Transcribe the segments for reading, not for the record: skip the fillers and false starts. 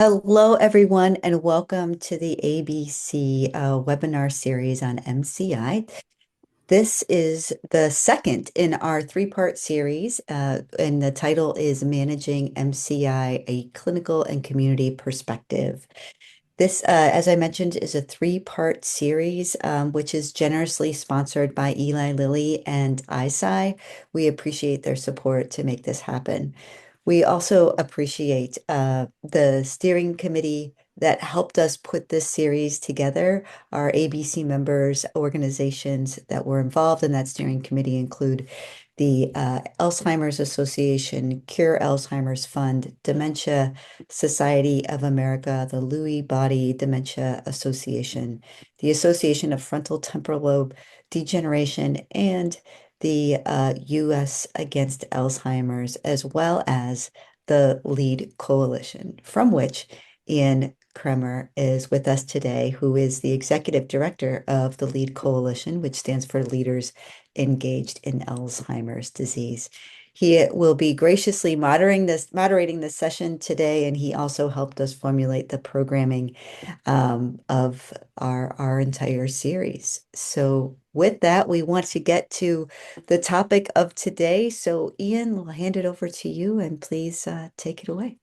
Hello, everyone, and welcome to the ABC webinar series on MCI. This is the second in our three-part series, and the title is Managing MCI, a Clinical and Community Perspective. This, as I mentioned, is a three-part series, which is generously sponsored by Eli Lilly and ISI. We appreciate their support to make this happen. We also appreciate the steering committee that helped us put this series together. Our ABC members, organizations that were involved in that steering committee include the Alzheimer's Association, Cure Alzheimer's Fund, Dementia Society of America, the Lewy Body Dementia Association, the Association of Frontal Temporal Lobe Degeneration, and the U.S. Against Alzheimer's, as well as the LEAD Coalition, from which Ian Kremer is with us today, who is the executive director of the LEAD Coalition, which stands for Leaders Engaged in Alzheimer's Disease. He will be graciously moderating this session today, and he also helped us formulate the programming of our entire series. So with that, we want to get to the topic of today. So Ian, we'll hand it over to you, and please take it away.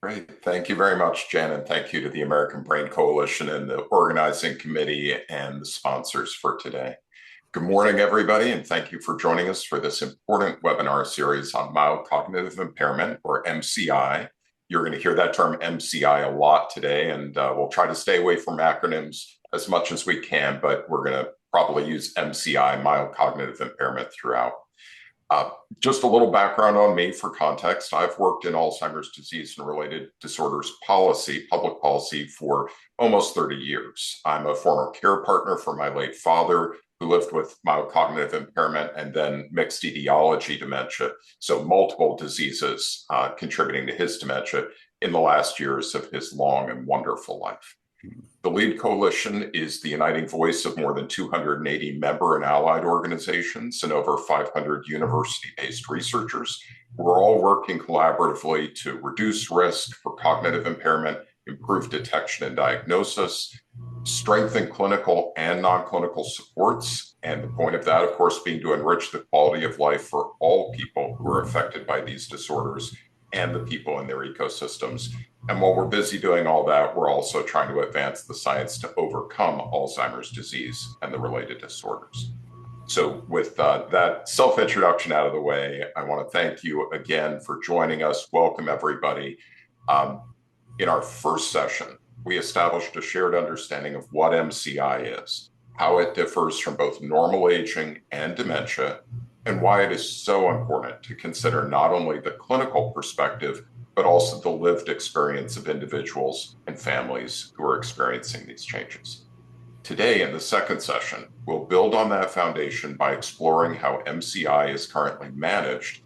Great. Thank you very much, Jen, and thank you to the American Brain Coalition and the organizing committee and the sponsors for today. Good morning, everybody, and thank you for joining us for this important webinar series on mild cognitive impairment, or MCI. You're going to hear that term MCI a lot today, and we'll try to stay away from acronyms as much as we can, but we're going to probably use MCI, mild cognitive impairment, throughout. Just a little background on me for context. I've worked in Alzheimer's disease and related disorders policy, public policy, for almost 30 years. I'm a former care partner for my late father, who lived with mild cognitive impairment and then mixed etiology dementia, so multiple diseases contributing to his dementia in the last years of his long and wonderful life. The LEAD Coalition is the uniting voice of more than 280 member and allied organizations and over 500 university-based researchers. We're all working collaboratively to reduce risk for cognitive impairment, improve detection and diagnosis, strengthen clinical and non-clinical supports, and the point of that, of course, being to enrich the quality of life for all people who are affected by these disorders and the people in their ecosystems. And while we're busy doing all that, we're also trying to advance the science to overcome Alzheimer's disease and the related disorders. So with that self-introduction out of the way, I want to thank you again for joining us. Welcome, everybody. In our first session, we established a shared understanding of what MCI is, how it differs from both normal aging and dementia, and why it is so important to consider not only the clinical perspective, but also the lived experience of individuals and families who are experiencing these changes. Today, in the second session, we'll build on that foundation by exploring how MCI is currently managed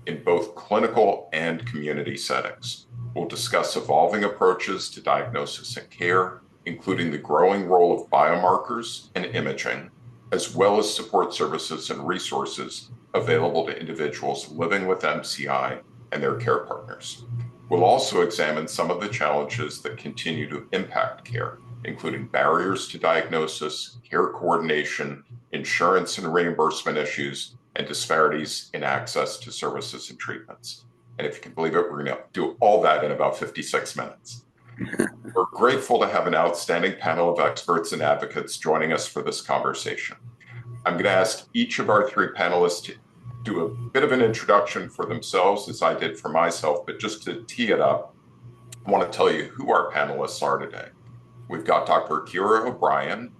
in both clinical and community settings. We'll discuss evolving approaches to diagnosis and care, including the growing role of biomarkers and imaging, as well as support services and resources available to individuals living with MCI and their care partners. We'll also examine some of the challenges that continue to impact care, including barriers to diagnosis, care coordination, insurance and reimbursement issues, and disparities in access to services and treatments. And if you can believe it, we're going to do all that in about 56 minutes. We're grateful to have an outstanding panel of experts and advocates joining us for this conversation. I'm going to ask each of our three panelists to do a bit of an introduction for themselves, as I did for myself, but just to tee it up, I want to tell you who our panelists are today. We've got Dr. Kira O'Brien,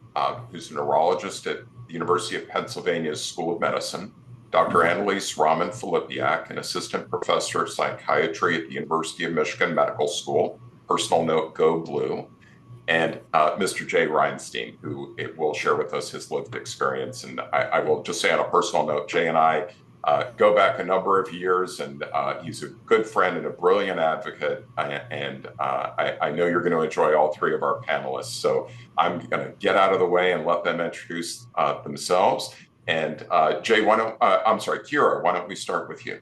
who's a neurologist at the University of Pennsylvania's School of Medicine, Dr. Annalise Rahman-Filipiak, an assistant professor of psychiatry at the University of Michigan Medical School, personal note, go blue, and Mr. Jay Reinstein, who will share with us his lived experience. And I will just say on a personal note, Jay and I go back a number of years, and he's a good friend and a brilliant advocate. And I know you're going to enjoy all three of our panelists. So I'm going to get out of the way and let them introduce themselves. And Jay, Kira, why don't we start with you?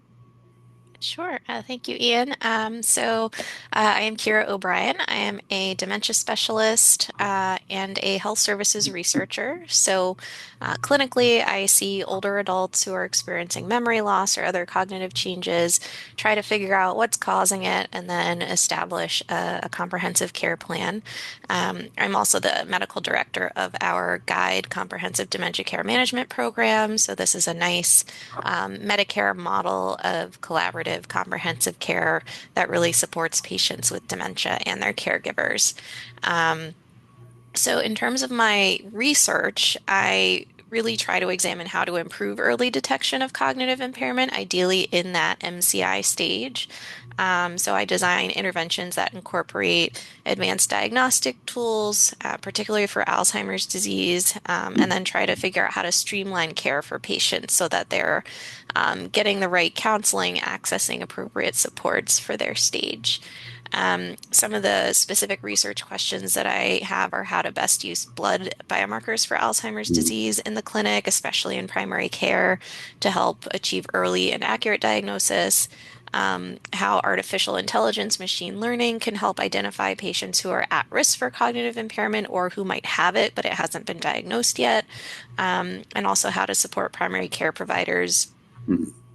Sure. Thank you, Ian. I am Kira O'Brien. I am a dementia specialist and a health services researcher. Clinically, I see older adults who are experiencing memory loss or other cognitive changes, try to figure out what's causing it, and then establish a comprehensive care plan. I'm also the medical director of our Guide Comprehensive Dementia Care Management Program. So, this is a nice Medicare model of collaborative comprehensive care that really supports patients with dementia and their caregivers. Um, in terms of my research, I really try to examine how to improve early detection of cognitive impairment, ideally in that MCI stage. I design interventions that incorporate advanced diagnostic tools, particularly for Alzheimer's disease, and then try to figure out how to streamline care for patients so that they're getting the right counseling, accessing appropriate supports for their stage. Some of the specific research questions that I have are how to best use blood biomarkers for Alzheimer's disease in the clinic, especially in primary care, to help achieve early and accurate diagnosis. How artificial intelligence machine learning can help identify patients who are at risk for cognitive impairment or who might have it, but it hasn't been diagnosed yet. And also how to support primary care providers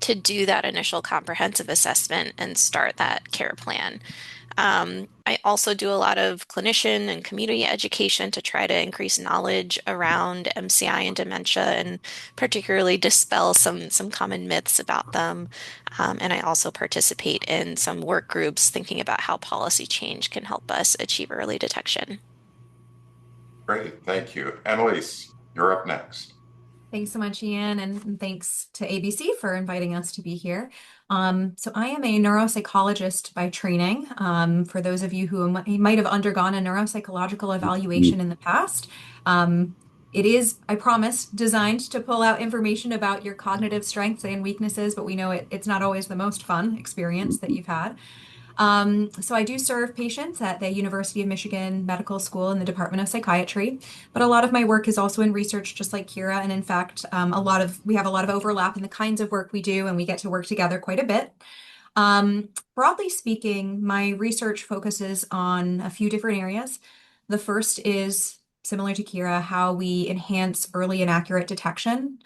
to do that initial comprehensive assessment and start that care plan. I also do a lot of clinician and community education to try to increase knowledge around MCI and dementia and particularly dispel some common myths about them. And I also participate in some work groups thinking about how policy change can help us achieve early detection. Great, thank you. Annalise, you're up next. Thanks so much, Ian, and thanks to ABC for inviting us to be here. So I am a neuropsychologist by training. For those of you who might have undergone a neuropsychological evaluation in the past, it is, I promise, designed to pull out information about your cognitive strengths and weaknesses, but we know it's not always the most fun experience that you've had. So I do serve patients at the University of Michigan Medical School in the Department of Psychiatry, but a lot of my work is also in research, just like Kira. And in fact, we have a lot of overlap in the kinds of work we do, and we get to work together quite a bit. Broadly speaking, my research focuses on a few different areas. The first is similar to Kira, how we enhance early and accurate detection,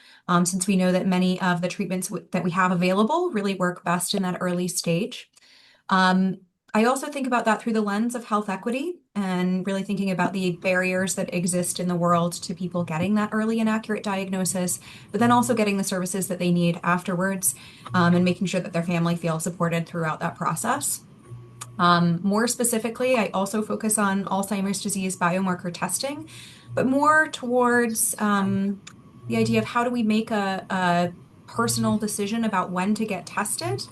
since we know that many of the treatments that we have available really work best in that early stage. Um, I also think about that through the lens of health equity and really thinking about the barriers that exist in the world to people getting that early and accurate diagnosis, but then also getting the services that they need afterwards, and making sure that their family feels supported throughout that process. More specifically, I also focus on Alzheimer's disease biomarker testing, but more towards the idea of how do we make a personal decision about when to get tested,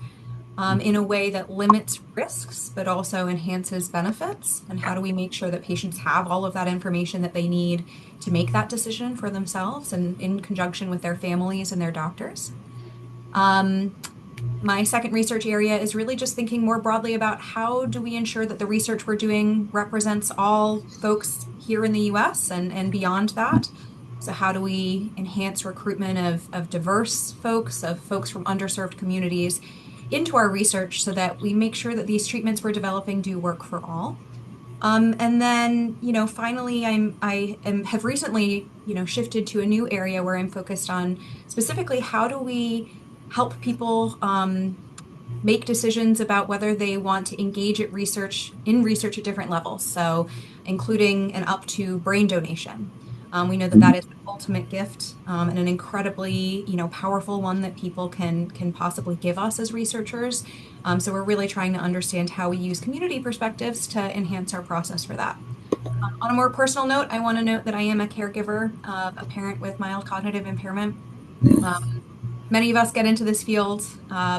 in a way that limits risks but also enhances benefits? And how do we make sure that patients have all of that information that they need to make that decision for themselves and in conjunction with their families and their doctors? Um, my second research area is really just thinking more broadly about how do we ensure that the research we're doing represents all folks here in the US and beyond that. So how do we enhance recruitment of diverse folks, of folks from underserved communities into our research so that we make sure that these treatments we're developing do work for all. And then, finally, have recently, shifted to a new area where I'm focused on specifically how do we help people make decisions about whether they want to engage in research at different levels. So, including and up to brain donation. We know that that is an ultimate gift, and an incredibly, powerful one that people can possibly give us as researchers. So we're really trying to understand how we use community perspectives to enhance our process for that. On a more personal note, I want to note that I am a caregiver of a parent with mild cognitive impairment. Um, Many of us get into this field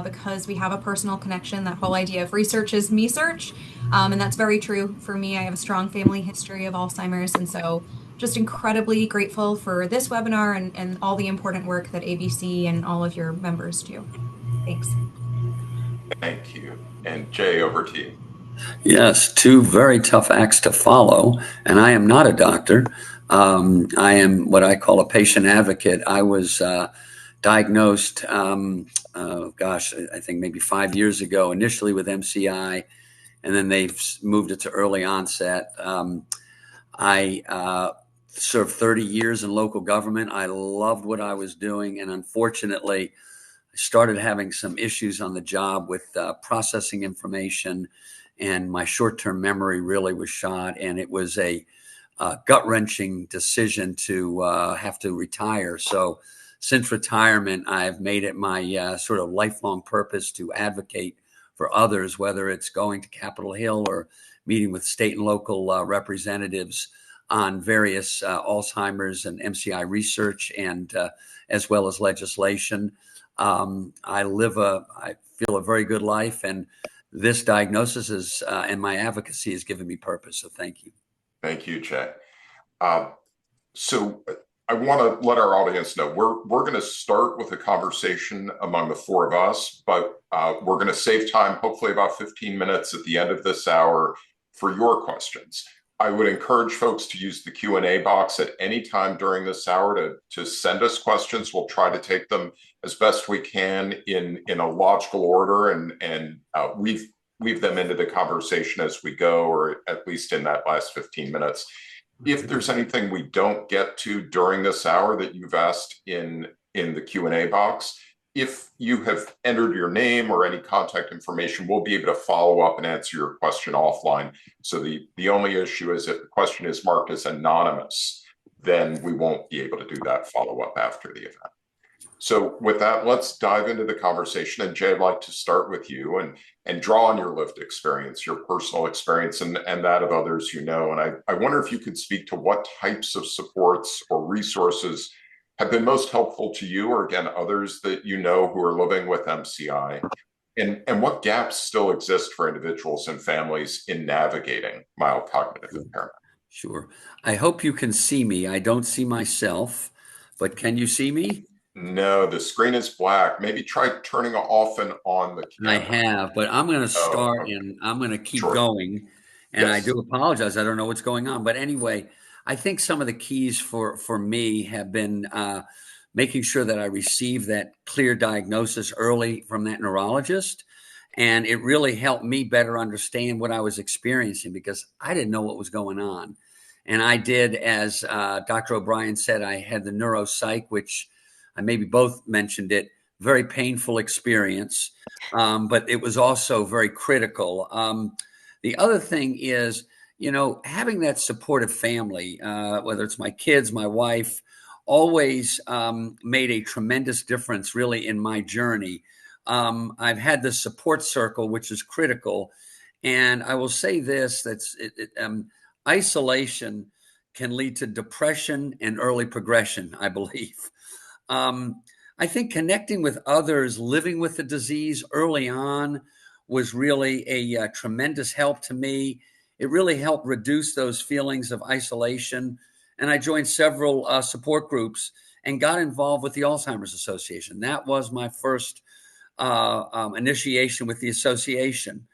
because we have a personal connection. That whole idea of research is me search. And that's very true for me. I have a strong family history of Alzheimer's. And so just incredibly grateful for this webinar and all the important work that ABC and all of your members do. Thanks. Thank you. And Jay, over to you. Yes, two very tough acts to follow. And I am not a doctor. I am what I call a patient advocate. I was diagnosed, I think maybe 5 years ago, initially with MCI, and then they've moved it to early onset. I served 30 years in local government. I loved what I was doing, and unfortunately, I started having some issues on the job with processing information, and my short-term memory really was shot, and it was a gut-wrenching decision to have to retire. So since retirement, I've made it my sort of lifelong purpose to advocate for others, whether it's going to Capitol Hill or meeting with state and local representatives on various Alzheimer's and MCI research, and as well as legislation. I feel a very good life, and this diagnosis is and my advocacy has given me purpose. So thank you. Thank you, Jay. So I want to let our audience know we're going to start with a conversation among the four of us, but we're going to save time, hopefully about 15 minutes at the end of this hour, for your questions. I would encourage folks to use the Q&A box at any time during this hour to send us questions. We'll try to take them as best we can in a logical order and weave them into the conversation as we go, or at least in that last 15 minutes. If there's anything we don't get to during this hour that you've asked in the Q&A box, if you have entered your name or any contact information, we'll be able to follow up and answer your question offline. So the only issue is if the question is marked as anonymous, then we won't be able to do that follow-up after the event. So with that, let's dive into the conversation. And Jay, I'd like to start with you and draw on your lived experience, your personal experience, and that of others you know. And I wonder if you could speak to what types of supports or resources have been most helpful to you, or again, others that you know who are living with MCI, and what gaps still exist for individuals and families in navigating mild cognitive impairment. Sure. I hope you can see me. I don't see myself, but can you see me? No, the screen is black. Maybe try turning off and on the camera. I have, but I'm going to start and I'm going to keep going. And I do apologize. I don't know what's going on. But anyway, I think some of the keys for me have been making sure that I receive that clear diagnosis early from that neurologist. And it really helped me better understand what I was experiencing, because I didn't know what was going on. And I did, as Dr. O'Brien said, I had the neuropsych, which I maybe both mentioned it, very painful experience, but it was also very critical. The other thing is, having that supportive family, whether it's my kids, my wife, always made a tremendous difference really in my journey. I've had the support circle, which is critical. And I will say this, isolation can lead to depression and early progression, I believe. I think connecting with others living with the disease early on was really a tremendous help to me. It really helped reduce those feelings of isolation. And I joined several support groups and got involved with the Alzheimer's Association. That was my first initiation with the association.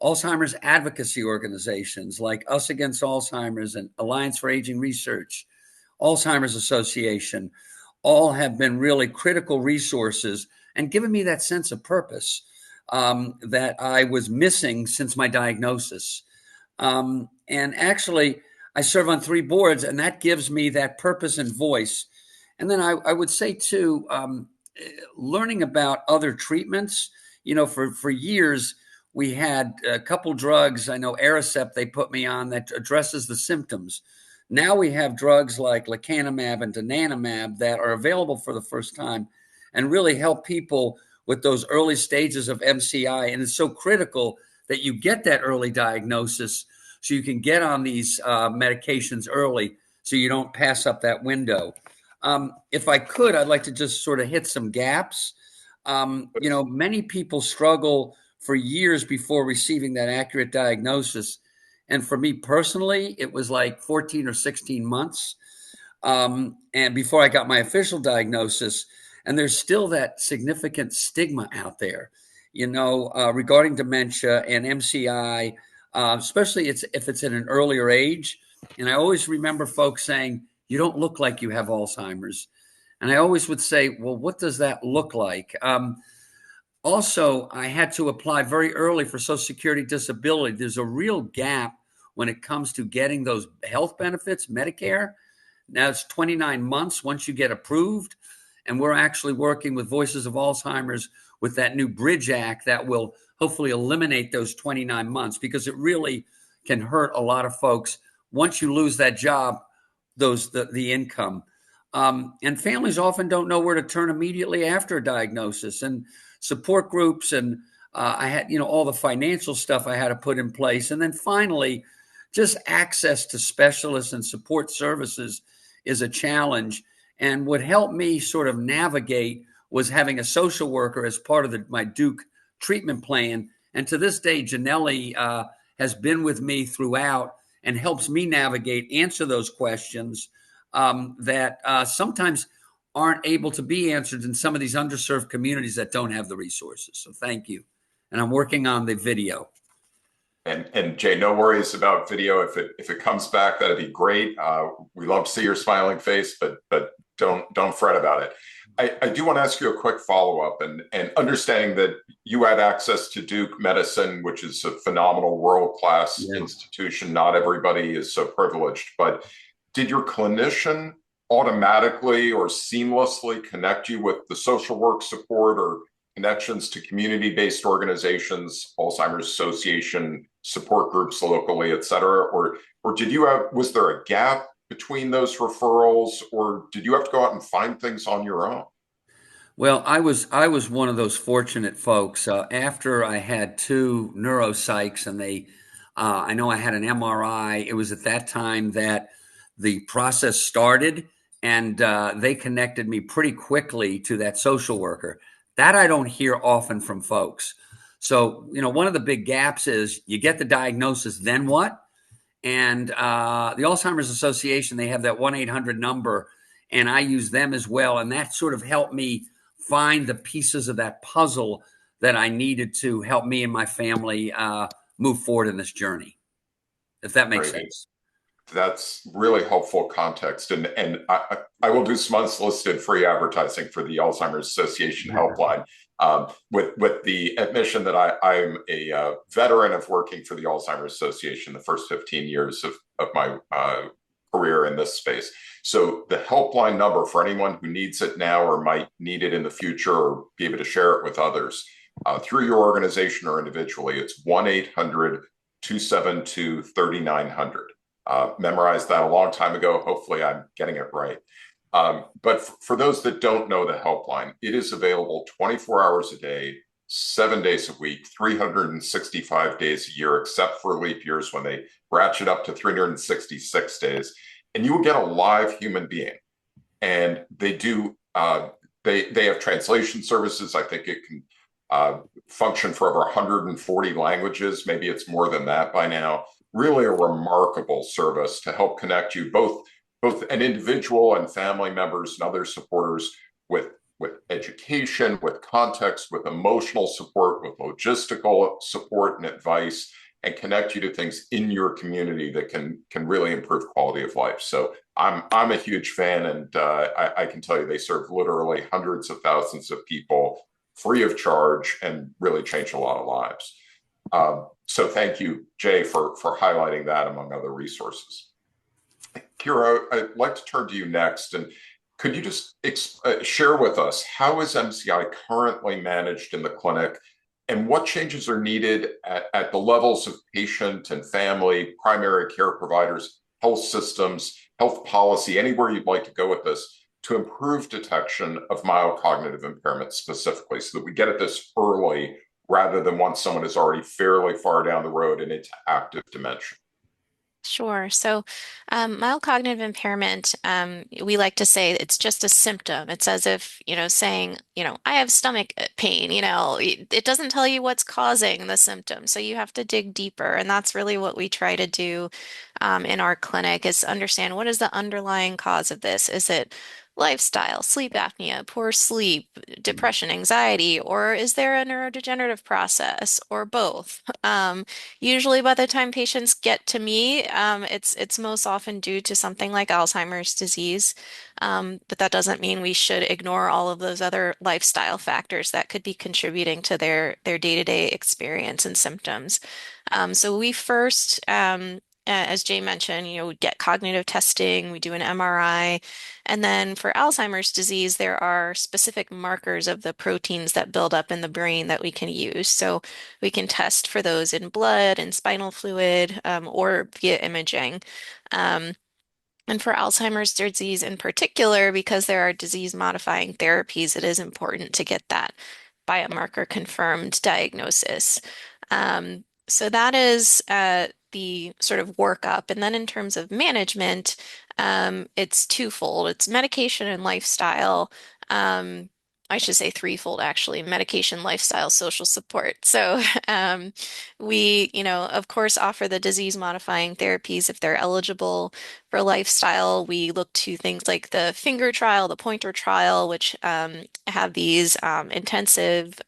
Alzheimer's advocacy organizations like Us Against Alzheimer's and Alliance for Aging Research, Alzheimer's Association, all have been really critical resources and given me that sense of purpose that I was missing since my diagnosis. And actually, I serve on 3 boards, and that gives me that purpose and voice. And then I would say, too, learning about other treatments. For years, we had a couple drugs. I know Aricept they put me on that addresses the symptoms. Now we have drugs like lecanemab and donanemab that are available for the first time and really help people with those early stages of MCI. And it's so critical that you get that early diagnosis so you can get on these medications early so you don't pass up that window. If I could, I'd like to just sort of hit some gaps. Many people struggle for years before receiving that accurate diagnosis. And for me personally, it was like 14 or 16 months. And before I got my official diagnosis, and there's still that significant stigma out there, regarding dementia and MCI, especially if it's at an earlier age. And I always remember folks saying, you don't look like you have Alzheimer's. And I always would say, well, what does that look like? Also, I had to apply very early for Social Security disability. There's a real gap when it comes to getting those health benefits, Medicare. Now it's 29 months once you get approved. And we're actually working with Voices of Alzheimer's with that new Bridge Act that will hopefully eliminate those 29 months, because it really can hurt a lot of folks once you lose that job, the income. And families often don't know where to turn immediately after a diagnosis, and support groups. And I had, all the financial stuff I had to put in place. And then finally, just access to specialists and support services is a challenge. And what helped me sort of navigate was having a social worker as part of my Duke treatment plan. And to this day, Janelli has been with me throughout and helps me navigate, answer those questions that sometimes aren't able to be answered in some of these underserved communities that don't have the resources. So thank you. And I'm working on the video. And Jay, no worries about video. If it comes back, that'd be great. We love to see your smiling face, but don't fret about it. I do want to ask you a quick follow-up, and understanding that you had access to Duke Medicine, which is a phenomenal world-class institution. Not everybody is so privileged, but did your clinician automatically or seamlessly connect you with the social work support or connections to community-based organizations, Alzheimer's Association, support groups locally, et cetera? Or was there a gap between those referrals, or did you have to go out and find things on your own? Well, I was one of those fortunate folks. After I had two neuropsychs, and I know I had an MRI. It was at that time that the process started, and they connected me pretty quickly to that social worker. That I don't hear often from folks. So, one of the big gaps is you get the diagnosis, then what? And the Alzheimer's Association, they have that 1-800 number, and I use them as well. And that sort of helped me find the pieces of that puzzle that I needed to help me and my family move forward in this journey, if that makes sense. That's really helpful context. And I will do some unsolicited free advertising for the Alzheimer's Association helpline, with the admission that I'm a veteran of working for the Alzheimer's Association the first 15 years of my career in this space. So the helpline number for anyone who needs it now or might need it in the future or be able to share it with others through your organization or individually, it's 1-800-272-3900. Memorized that a long time ago. Hopefully I'm getting it right. But for those that don't know the helpline, it is available 24 hours a day, 7 days a week, 365 days a year, except for leap years when they ratchet up to 366 days. And you will get a live human being. And they do, they have translation services. I think it can function for over 140 languages. Maybe it's more than that by now. Really a remarkable service to help connect you, both an individual and family members and other supporters, with education, with context, with emotional support, with logistical support and advice, and connect you to things in your community that can really improve quality of life. So I'm a huge fan, and I can tell you they serve literally hundreds of thousands of people free of charge and really change a lot of lives. So thank you, Jay, for highlighting that among other resources. Kira, I'd like to turn to you next. And could you just share with us, how is MCI currently managed in the clinic, and what changes are needed at the levels of patient and family, primary care providers, health systems, health policy, anywhere you'd like to go with this, to improve detection of mild cognitive impairment specifically, so that we get at this early rather than once someone is already fairly far down the road and into active dementia? Sure. So, mild cognitive impairment, we like to say it's just a symptom. It's as if, saying, I have stomach pain, it doesn't tell you what's causing the symptom. So you have to dig deeper. And that's really what we try to do, in our clinic, is understand what is the underlying cause of this. Is it lifestyle, sleep apnea, poor sleep, depression, anxiety, or is there a neurodegenerative process, or both? Usually by the time patients get to me, it's most often due to something like Alzheimer's disease. But that doesn't mean we should ignore all of those other lifestyle factors that could be contributing to their day-to-day experience and symptoms. So we first, as Jay mentioned, we get cognitive testing, we do an MRI, and then for Alzheimer's disease, there are specific markers of the proteins that build up in the brain that we can use. So we can test for those in blood and spinal fluid, or via imaging. Um, and for Alzheimer's disease in particular, because there are disease-modifying therapies, it is important to get that biomarker confirmed diagnosis. So that is the sort of workup. And then in terms of management, it's twofold. It's medication and lifestyle. Um, I should say threefold, actually, medication, lifestyle, social support. So we, of course, offer the disease-modifying therapies if they're eligible. For lifestyle, we look to things like the finger trial, the pointer trial, which have these intensive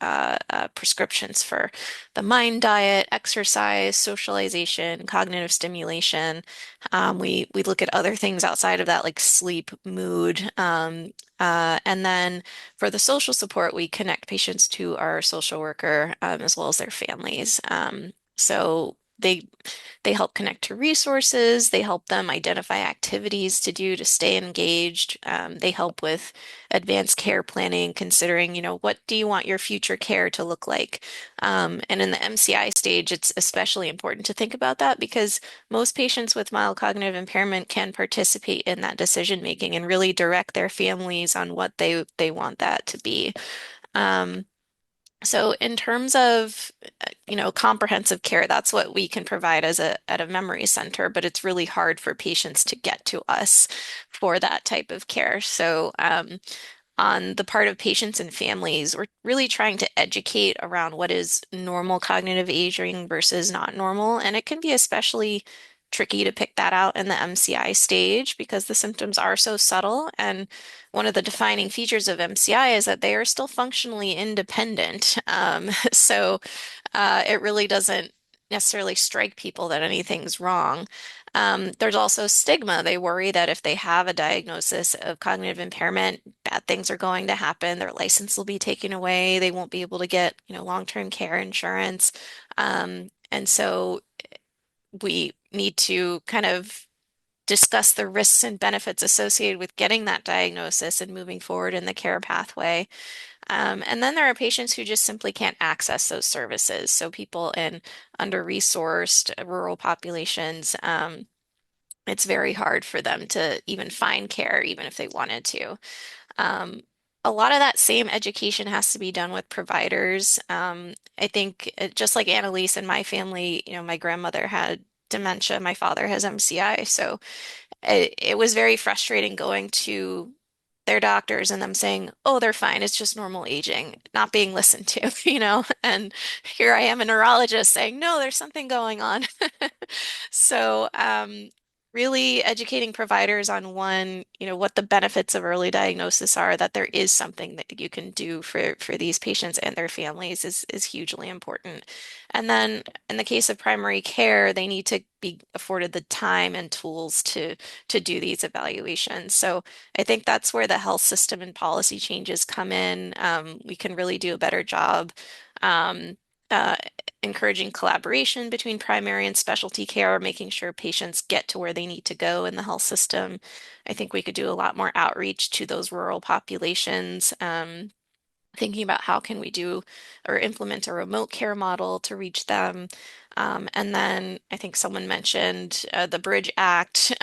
prescriptions for the mind diet, exercise, socialization, cognitive stimulation. We look at other things outside of that, like sleep, mood. And then for the social support, we connect patients to our social worker as well as their families. So they help connect to resources. They help them identify activities to do to stay engaged. They help with advanced care planning, considering, what do you want your future care to look like? And in the MCI stage, it's especially important to think about that because most patients with mild cognitive impairment can participate in that decision making and really direct their families on what they want that to be. Um, so in terms of, comprehensive care, that's what we can provide as a at a memory center, but it's really hard for patients to get to us for that type of care. So on the part of patients and families, we're really trying to educate around what is normal cognitive aging versus not normal. And it can be especially tricky to pick that out in the MCI stage because the symptoms are so subtle. And one of the defining features of MCI is that they are still functionally independent. So it really doesn't necessarily strike people that anything's wrong. There's also stigma. They worry that if they have a diagnosis of cognitive impairment, bad things are going to happen. Their license will be taken away. They won't be able to get, long-term care insurance. And so we need to kind of discuss the risks and benefits associated with getting that diagnosis and moving forward in the care pathway. And then there are patients who just simply can't access those services. So people in under-resourced rural populations, it's very hard for them to even find care, even if they wanted to. Um, a lot of that same education has to be done with providers. I think just like Annalise and my family, my grandmother had dementia, my father has MCI, so it was very frustrating going to their doctors and them saying, "Oh, they're fine. It's just normal aging," not being listened to, And here I am, a neurologist, saying, "No, there's something going on." So, really educating providers on one, what the benefits of early diagnosis are, that there is something that you can do for these patients and their families is hugely important. And then in the case of primary care, they need to be afforded the time and tools to do these evaluations. So I think that's where the health system and policy changes come in. We can really do a better job um, uh, encouraging collaboration between primary and specialty care, making sure patients get to where they need to go in the health system. I think we could do a lot more outreach to those rural populations. Thinking about how can we do or implement a remote care model to reach them. And then I think someone mentioned the Bridge Act,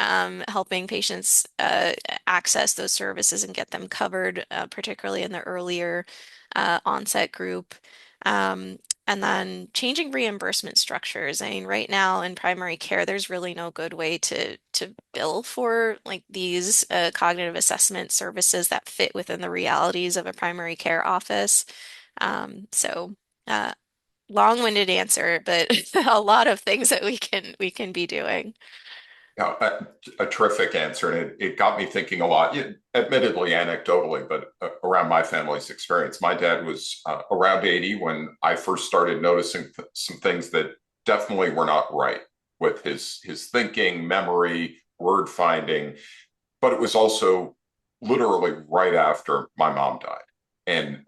helping patients access those services and get them covered, particularly in the earlier onset group. Um, and then changing reimbursement structures. I mean, right now in primary care, there's really no good way to bill for like these cognitive assessment services that fit within the realities of a primary care office. So uh, long-winded answer, but a lot of things that we can be doing. A terrific answer, and it got me thinking a lot. Admittedly, anecdotally, but around my family's experience, my dad was around 80 when I first started noticing some things that definitely were not right with his thinking, memory, word finding. But it was also literally right after my mom died, and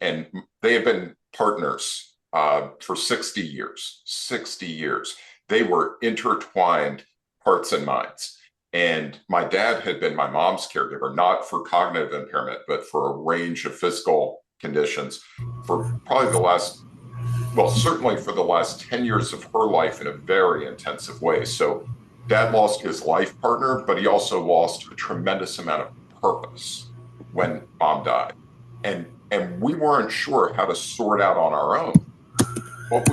they had been partners for 60 years. 60 years. They were intertwined hearts and minds. And my dad had been my mom's caregiver, not for cognitive impairment, but for a range of physical conditions for probably the last, well, certainly for the last 10 years of her life in a very intensive way. So dad lost his life partner, but he also lost a tremendous amount of purpose when mom died. And we weren't sure how to sort out on our own what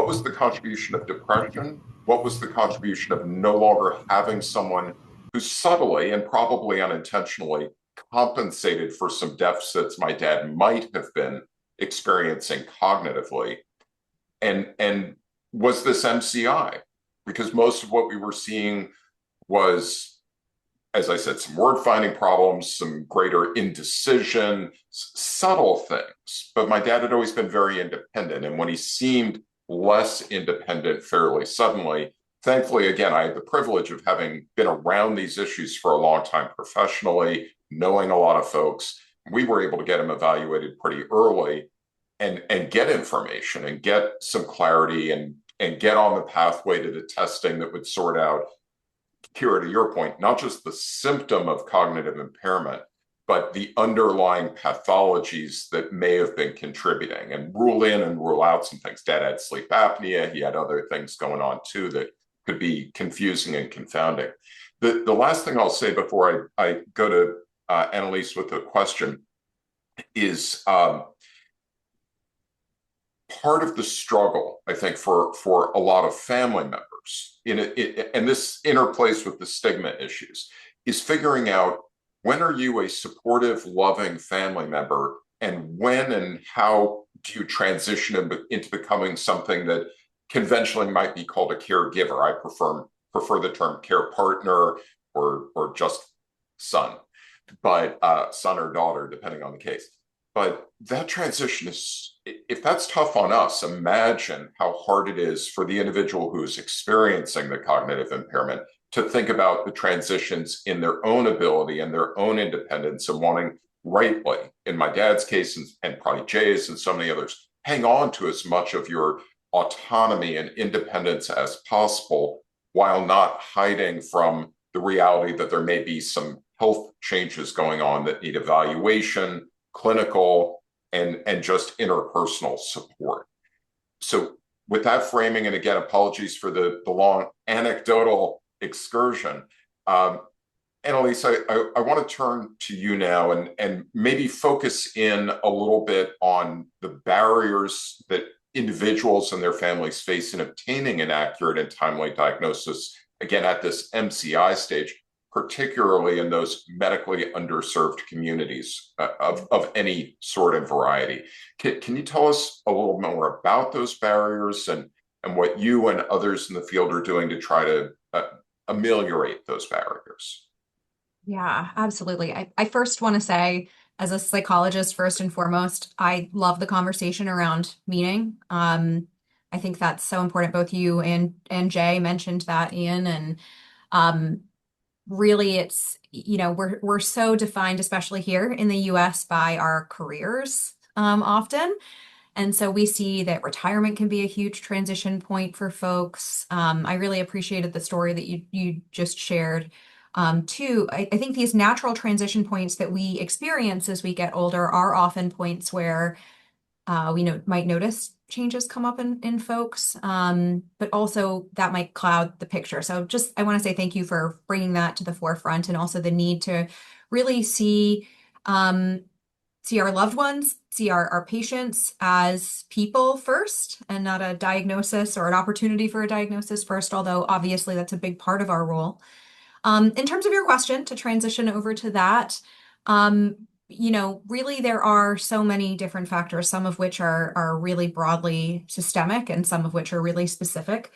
was the contribution of depression? What was the contribution of no longer having someone who subtly and probably unintentionally compensated for some deficits my dad might have been experiencing cognitively? And was this MCI? Because most of what we were seeing was, as I said, some word finding problems, some greater indecision, subtle things. But my dad had always been very independent. And when he seemed less independent fairly suddenly, thankfully, again, I had the privilege of having been around these issues for a long time professionally, knowing a lot of folks. We were able to get him evaluated pretty early and get information and get some clarity and get on the pathway to the testing that would sort out, Kira, to your point, not just the symptom of cognitive impairment, but the underlying pathologies that may have been contributing, and rule in and rule out some things. Dad had sleep apnea. He had other things going on too that could be confusing and confounding. The last thing I'll say before I go to Annalise with a question is part of the struggle, I think, for a lot of family members, and this interplays with the stigma issues, is figuring out when are you a supportive, loving family member, and when and how do you transition into becoming something that conventionally might be called a caregiver. I prefer the term care partner or just son, but son or daughter, depending on the case. But that transition is, if that's tough on us, imagine how hard it is for the individual who's experiencing the cognitive impairment to think about the transitions in their own ability and their own independence and wanting rightly, in my dad's case and probably Jay's and so many others, hang on to as much of your autonomy and independence as possible while not hiding from the reality that there may be some health changes going on that need evaluation, clinical, and just interpersonal support. So with that framing, and again, apologies for the long anecdotal excursion, Annalise, I want to turn to you now and maybe focus in a little bit on the barriers that individuals and their families face in obtaining an accurate and timely diagnosis, again, at this MCI stage, particularly in those medically underserved communities of any sort and variety. Can you tell us a little more about those barriers and what you and others in the field are doing to try to ameliorate those barriers? Yeah, absolutely. I first want to say, as a psychologist, first and foremost, I love the conversation around meaning. I think that's so important. Both you and Jay mentioned that, Ian, and really it's, we're so defined, especially here in the US, by our careers often. And so we see that retirement can be a huge transition point for folks. I really appreciated the story that you just shared. Too, I think these natural transition points that we experience as we get older are often points where we might notice changes come up in folks, but also that might cloud the picture. So I want to say thank you for bringing that to the forefront, and also the need to really see our loved ones, see our patients as people first, and not a diagnosis or an opportunity for a diagnosis first, although obviously that's a big part of our role. In terms of your question, to transition over to that, really there are so many different factors, some of which are really broadly systemic and some of which are really specific.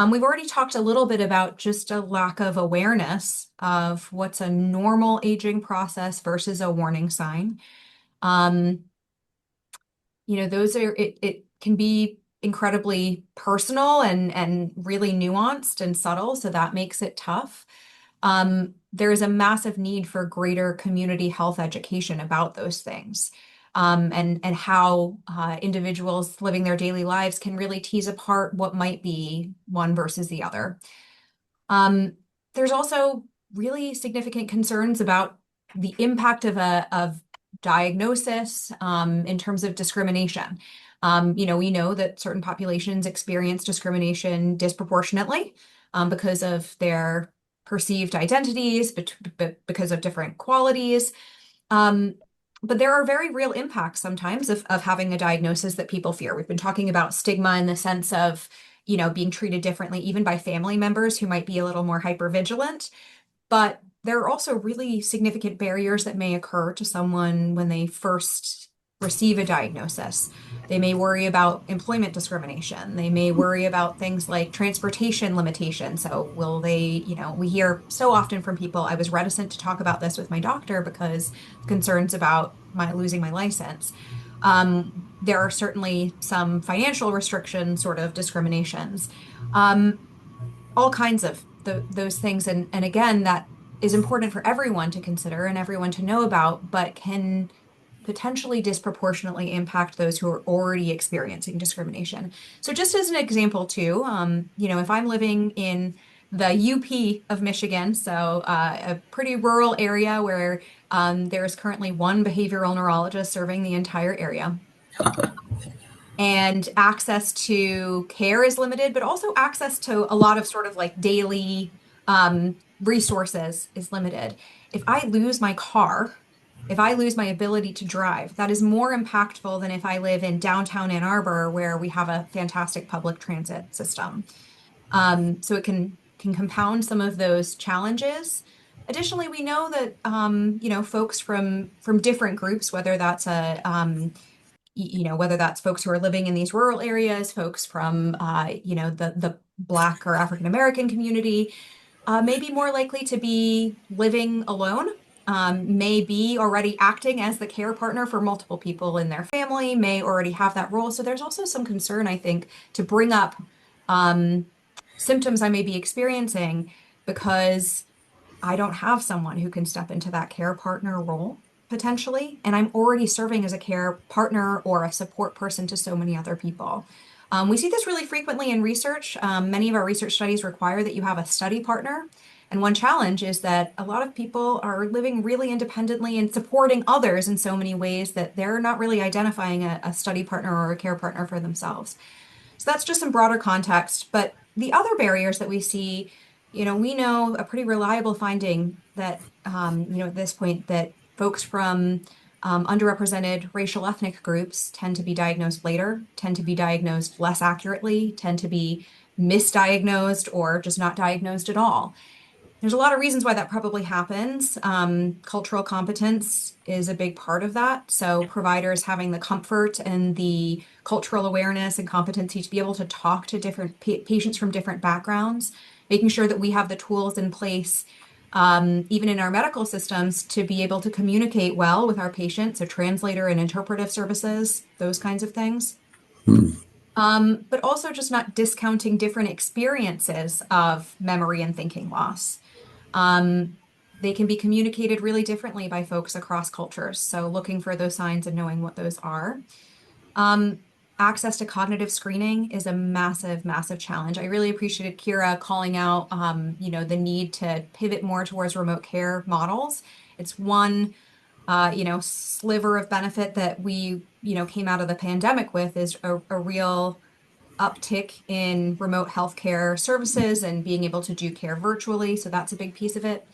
We've already talked a little bit about just a lack of awareness of what's a normal aging process versus a warning sign. Um, those are it can be incredibly personal and really nuanced and subtle, so that makes it tough. There is a massive need for greater community health education about those things, and how individuals living their daily lives can really tease apart what might be one versus the other. Um, there's also really significant concerns about the impact of diagnosis in terms of discrimination. We know that certain populations experience discrimination disproportionately because of their perceived identities, because of different qualities. Um, but there are very real impacts sometimes of having a diagnosis that people fear. We've been talking about stigma in the sense of, being treated differently, even by family members who might be a little more hypervigilant. But there are also really significant barriers that may occur to someone when they first receive a diagnosis. They may worry about employment discrimination. They may worry about things like transportation limitations. So, will they, we hear so often from people, I was reticent to talk about this with my doctor because concerns about my losing my license. There are certainly some financial restrictions, sort of discriminations. Um, all kinds of those things. And again, that is important for everyone to consider and everyone to know about, but can potentially disproportionately impact those who are already experiencing discrimination. So just as an example too, if I'm living in the UP of Michigan, so a pretty rural area where there is currently one behavioral neurologist serving the entire area, and access to care is limited, but also access to a lot of sort of like daily resources is limited. If I lose my car, if I lose my ability to drive, that is more impactful than if I live in downtown Ann Arbor, where we have a fantastic public transit system. So it can compound some of those challenges. Additionally, we know that folks from different groups, whether that's whether that's folks who are living in these rural areas, folks from, the Black or African American community, may be more likely to be living alone, may be already acting as the care partner for multiple people in their family, may already have that role. So there's also some concern, I think, to bring up um, symptoms I may be experiencing because I don't have someone who can step into that care partner role potentially, and I'm already serving as a care partner or a support person to so many other people. We see this really frequently in research. Many of our research studies require that you have a study partner. And one challenge is that a lot of people are living really independently and supporting others in so many ways that they're not really identifying a study partner or a care partner for themselves. So that's just some broader context. But the other barriers that we see, we know a pretty reliable finding that, at this point, that folks from underrepresented racial ethnic groups tend to be diagnosed later, tend to be diagnosed less accurately, tend to be misdiagnosed or just not diagnosed at all. There's a lot of reasons why that probably happens. Cultural competence is a big part of that. So providers having the comfort and the cultural awareness and competency to be able to talk to different patients from different backgrounds, making sure that we have the tools in place, even in our medical systems, to be able to communicate well with our patients, so translator and interpretive services, those kinds of things. But also just not discounting different experiences of memory and thinking loss. Um, they can be communicated really differently by folks across cultures. So looking for those signs and knowing what those are. Um, Access to cognitive screening is a massive, massive challenge. I really appreciated Kira calling out, the need to pivot more towards remote care models. It's one, sliver of benefit that we, came out of the pandemic with is a real uptick in remote healthcare services and being able to do care virtually. So that's a big piece of it.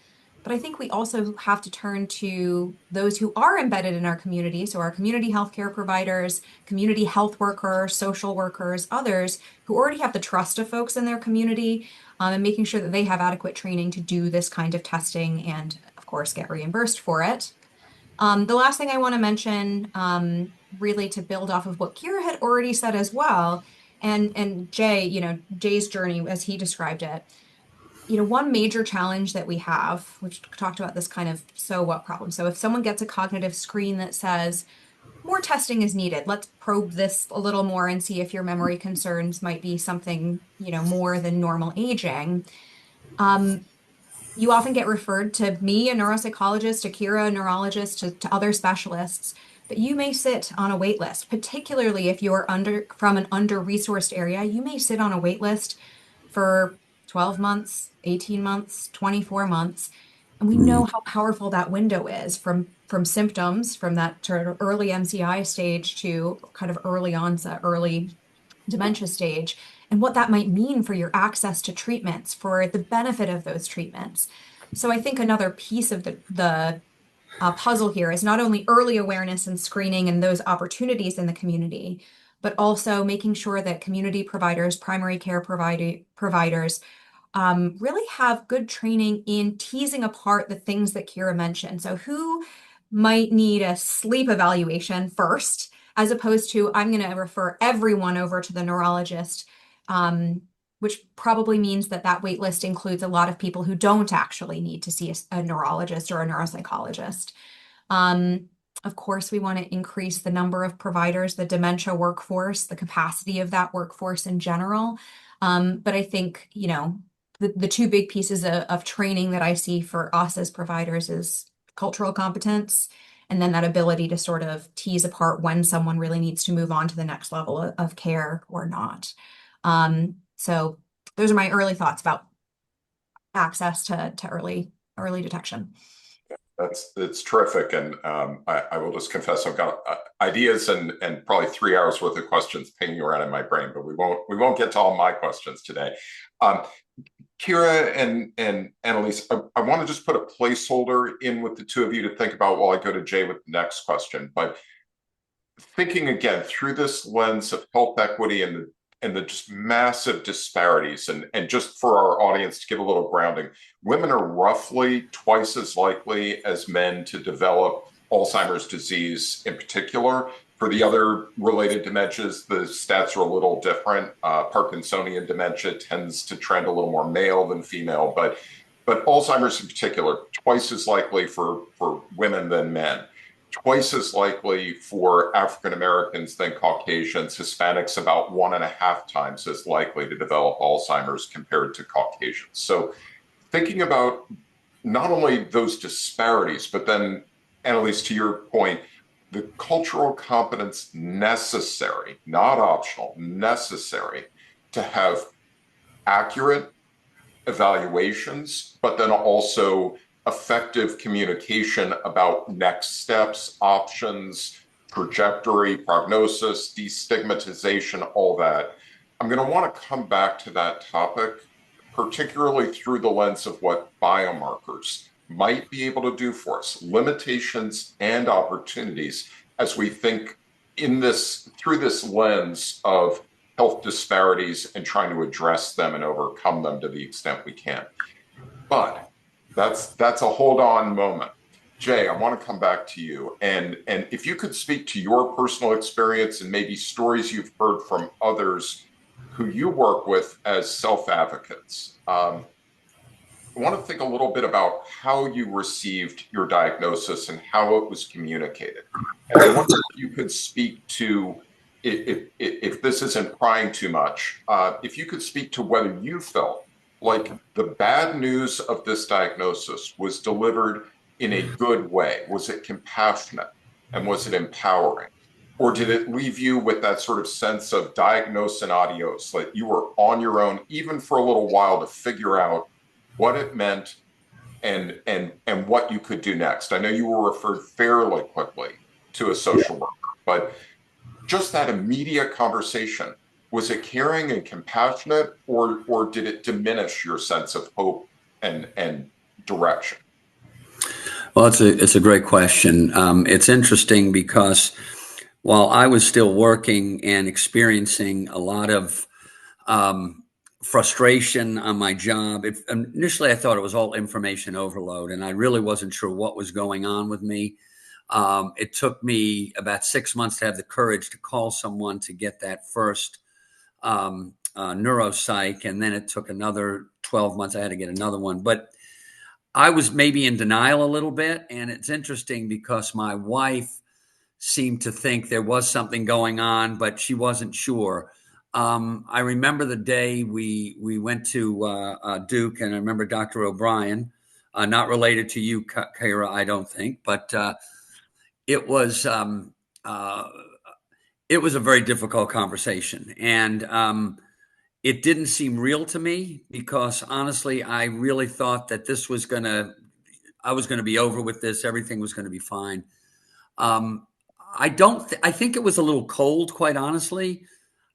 But I think we also have to turn to those who are embedded in our community. So our community healthcare providers, community health workers, social workers, others who already have the trust of folks in their community, and making sure that they have adequate training to do this kind of testing and, of course, get reimbursed for it. The last thing I want to mention, really to build off of what Kira had already said as well, And Jay, Jay's journey as he described it, one major challenge that we have, which talked about this kind of so what problem. So if someone gets a cognitive screen that says more testing is needed, let's probe this a little more and see if your memory concerns might be something, more than normal aging. You often get referred to me, a neuropsychologist, to Kira, a neurologist, to other specialists, but you may sit on a wait list, particularly if you're from an under-resourced area. You may sit on a wait list for 12 months, 18 months, 24 months. And we know how powerful that window is from symptoms, from that sort of early MCI stage to kind of early onset, early dementia stage, and what that might mean for your access to treatments, for the benefit of those treatments. So I think another piece of the puzzle here is not only early awareness and screening and those opportunities in the community, but also making sure that community providers, primary care providers, really have good training in teasing apart the things that Kira mentioned. So who might need a sleep evaluation first, as opposed to I'm going to refer everyone over to the neurologist, which probably means that wait list includes a lot of people who don't actually need to see a neurologist or a neuropsychologist. Of course, we want to increase the number of providers, the dementia workforce, the capacity of that workforce in general. But I think, the two big pieces of training that I see for us as providers is cultural competence, and then that ability to sort of tease apart when someone really needs to move on to the next level of care or not. So those are my early thoughts about access to early detection. It's terrific, and I will just confess I've got ideas and probably 3 hours worth of questions pinging around in my brain, but we won't get to all my questions today. Kira and Annalise, I want to just put a placeholder in with the two of you to think about while I go to Jay with the next question. But thinking again through this lens of health equity and the just massive disparities, and just for our audience to give a little grounding, women are roughly twice as likely as men to develop Alzheimer's disease in particular. For the other related dementias, the stats are a little different. Parkinsonian dementia tends to trend a little more male than female, but Alzheimer's in particular, twice as likely for women than men. Twice as likely for African Americans than Caucasians. Hispanics about 1.5 times as likely to develop Alzheimer's compared to Caucasians. So thinking about not only those disparities, but then, Annalise, to your point, the cultural competence necessary, not optional, necessary to have accurate evaluations, but then also effective communication about next steps, options, trajectory, prognosis, destigmatization, all that. I'm going to want to come back to that topic, particularly through the lens of what biomarkers might be able to do for us, limitations and opportunities as we think through this lens of health disparities and trying to address them and overcome them to the extent we can. But that's a hold on moment. Jay, I want to come back to you. And if you could speak to your personal experience and maybe stories you've heard from others who you work with as self-advocates. I want to think a little bit about how you received your diagnosis and how it was communicated. And I wonder if you could speak to, if this isn't prying too much, if you could speak to whether you felt like the bad news of this diagnosis was delivered in a good way. Was it compassionate? And was it empowering? Or did it leave you with that sort of sense of diagnose and adios, like you were on your own, even for a little while, to figure out what it meant and what you could do next? I know you were referred fairly quickly to a social worker, but just that immediate conversation, was it caring and compassionate, or did it diminish your sense of hope and direction? Well, it's a great question. It's interesting because while I was still working and experiencing a lot of frustration on my job, initially I thought it was all information overload, and I really wasn't sure what was going on with me. It took me about 6 months to have the courage to call someone to get that first neuropsych, and then it took another 12 months. I had to get another one, but I was maybe in denial a little bit. And it's interesting because my wife seemed to think there was something going on, but she wasn't sure. I remember the day we went to Duke, and I remember Dr. O'Brien, not related to you, Kara, I don't think, but it was uh, it was a very difficult conversation, and it didn't seem real to me because honestly, I really thought that I was gonna be over with this. Everything was going to be fine. Um, I think it was a little cold, quite honestly.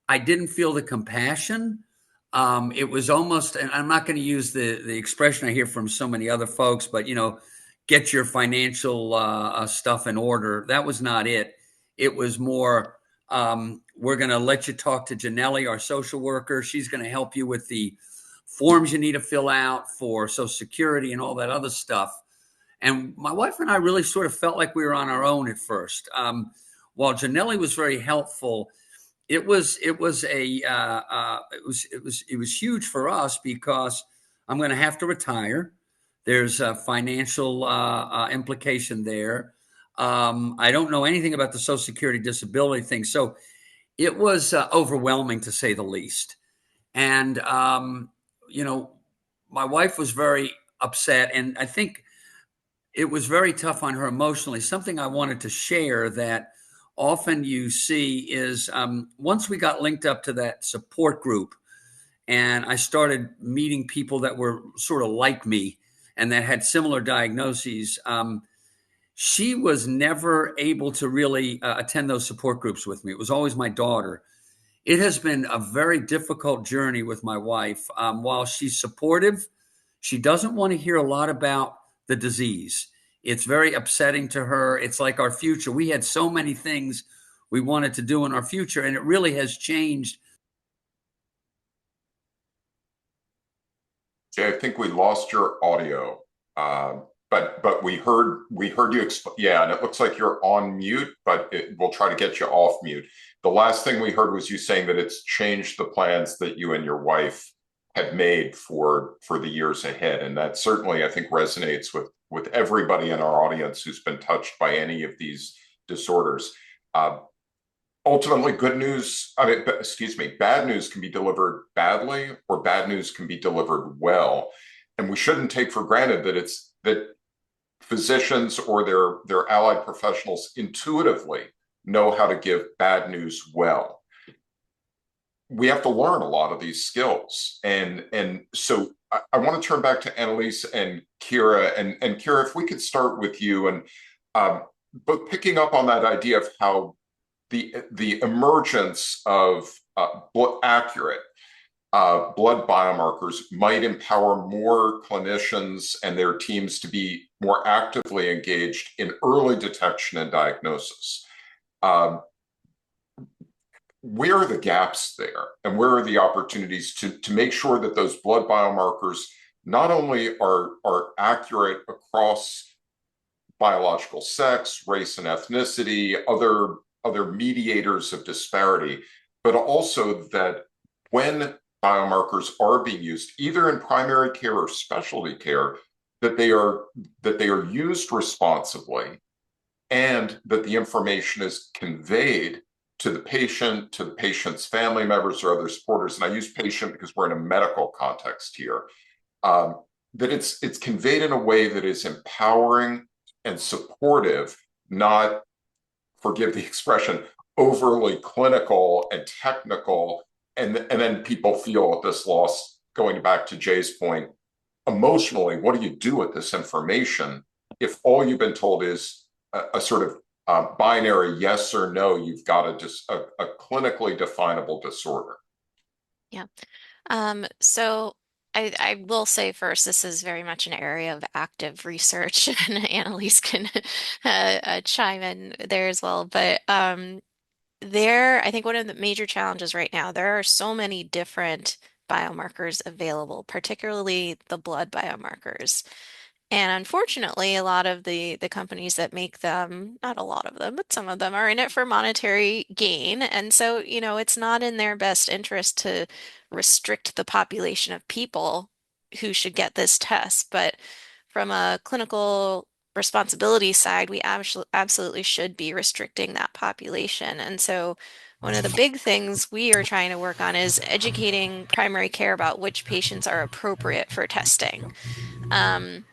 I didn't feel the compassion. It was almost, and I'm not going to use the expression I hear from so many other folks, but get your financial stuff in order. That was not it. It was more, we're going to let you talk to Janelli, our social worker. She's going to help you with the forms you need to fill out for Social Security and all that other stuff. And my wife and I really sort of felt like we were on our own at first. While Janelli was very helpful, it was huge for us because I'm going to have to retire. There's a financial implication there. I don't know anything about the Social Security disability thing, so it was overwhelming to say the least. And my wife was very upset, and I think it was very tough on her emotionally. Something I wanted to share that often you see is once we got linked up to that support group and I started meeting people that were sort of like me and that had similar diagnoses, she was never able to really attend those support groups with me. It was always my daughter. It has been a very difficult journey with my wife. While she's supportive, she doesn't want to hear a lot about the disease. It's very upsetting to her. It's like our future. We had so many things we wanted to do in our future, and it really has changed. Jay, I think we lost your audio, but we heard you. Yeah, and it looks like you're on mute, but we'll try to get you off mute. The last thing we heard was you saying that it's changed the plans that you and your wife had made for the years ahead, and that certainly I think resonates with everybody in our audience who's been touched by any of these disorders. Ultimately, good news, excuse me, bad news can be delivered badly or bad news can be delivered well. And we shouldn't take for granted that physicians or their allied professionals intuitively know how to give bad news well. We have to learn a lot of these skills. And so I want to turn back to Annalise and Kira. And Kira, if we could start with you and but picking up on that idea of how the emergence of accurate blood biomarkers might empower more clinicians and their teams to be more actively engaged in early detection and diagnosis. Where are the gaps there, and where are the opportunities to make sure that those blood biomarkers not only are accurate across biological sex, race and ethnicity, other mediators of disparity, but also that when biomarkers are being used, either in primary care or specialty care, that they are used responsibly, and that the information is conveyed to the patient, to the patient's family members or other supporters. And I use patient because we're in a medical context here. That it's conveyed in a way that is empowering and supportive, not, forgive the expression, overly clinical and technical, and then people feel at this loss, going back to Jay's point, emotionally, what do you do with this information if all you've been told is a sort of binary yes or no? You've got a clinically definable disorder. Yeah. So I will say first, this is very much an area of active research, and Annalise can chime in there as well. But I think one of the major challenges right now, there are so many different biomarkers available, particularly the blood biomarkers. And unfortunately, a lot of the companies that make them, not a lot of them, but some of them are in it for monetary gain. And so, it's not in their best interest to restrict the population of people who should get this test. But from a clinical responsibility side, we absolutely should be restricting that population. And so, one of the big things we are trying to work on is educating primary care about which patients are appropriate for testing. Um,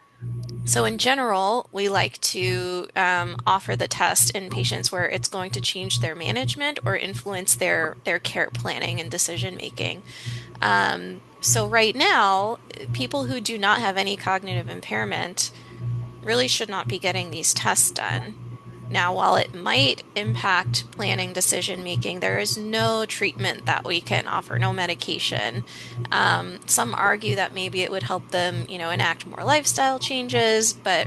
so in general, we like to offer the test in patients where it's going to change their management or influence their care planning and decision making. So right now, people who do not have any cognitive impairment really should not be getting these tests done. Now, while it might impact planning decision making, there is no treatment that we can offer, no medication. Some argue that maybe it would help them, enact more lifestyle changes, but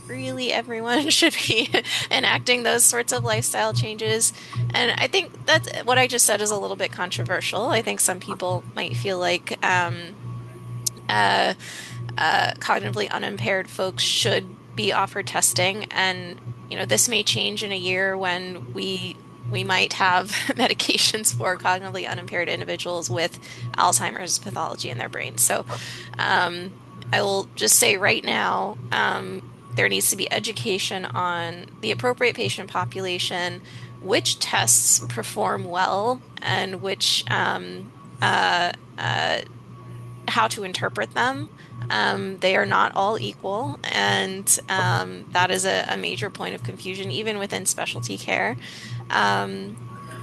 really everyone should be enacting those sorts of lifestyle changes. And I think that's what I just said is a little bit controversial. I think some people might feel like uh, cognitively unimpaired folks should be offered testing. And, this may change in a year when we might have medications for cognitively unimpaired individuals with Alzheimer's pathology in their brains. So, um, I will just say right now, there needs to be education on the appropriate patient population, which tests perform well, and which how to interpret them. They are not all equal, and that is a major point of confusion, even within specialty care. Um,